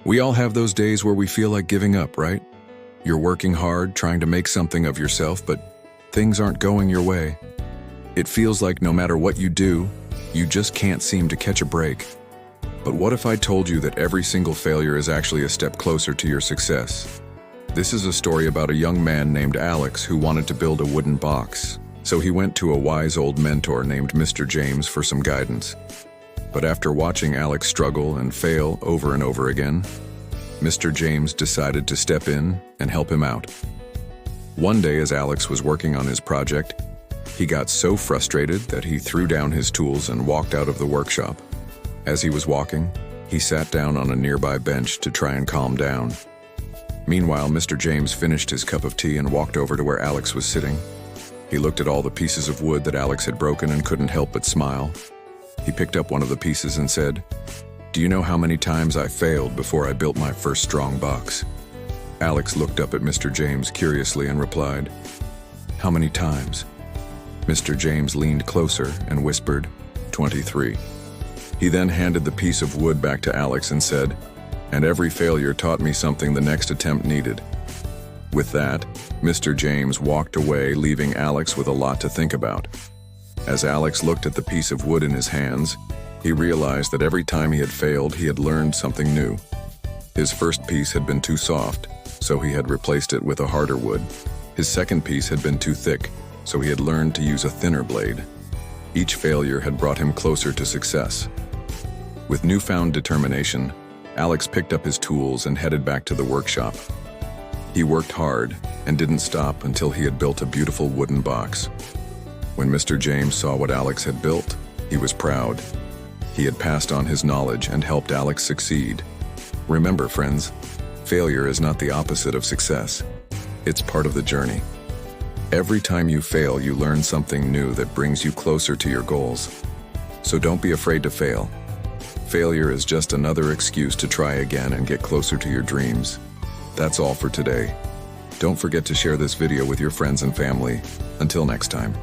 We all have those days where we feel like giving up, right? You're working hard, trying to make something of yourself, but things aren't going your way. It feels like no matter what you do, you just can't seem to catch a break. But what if I told you that every single failure is actually a step closer to your success? This is a story about a young man named Alex who wanted to build a wooden box. So he went to a wise old mentor named Mr. James for some guidance. But after watching Alex struggle and fail over and over again, Mr. James decided to step in and help him out. One day, as Alex was working on his project, he got so frustrated that he threw down his tools and walked out of the workshop. As he was walking, he sat down on a nearby bench to try and calm down. Meanwhile, Mr. James finished his cup of tea and walked over to where Alex was sitting. He looked at all the pieces of wood that Alex had broken and couldn't help but smile. He picked up one of the pieces and said, "Do you know how many times I failed before I built my first strong box?" Alex looked up at Mr. James curiously and replied, "How many times?" Mr. James leaned closer and whispered, 23. He then handed the piece of wood back to Alex and said, "And every failure taught me something the next attempt needed." With that, Mr. James walked away, leaving Alex with a lot to think about. As Alex looked at the piece of wood in his hands, he realized that every time he had failed, he had learned something new. His first piece had been too soft, so he had replaced it with a harder wood. His second piece had been too thick, so he had learned to use a thinner blade. Each failure had brought him closer to success. With newfound determination, Alex picked up his tools and headed back to the workshop. He worked hard and didn't stop until he had built a beautiful wooden box. When Mr. James saw what Alex had built, he was proud. He had passed on his knowledge and helped Alex succeed. Remember, friends, failure is not the opposite of success. It's part of the journey. Every time you fail, you learn something new that brings you closer to your goals. So don't be afraid to fail. Failure is just another excuse to try again and get closer to your dreams. That's all for today. Don't forget to share this video with your friends and family. Until next time.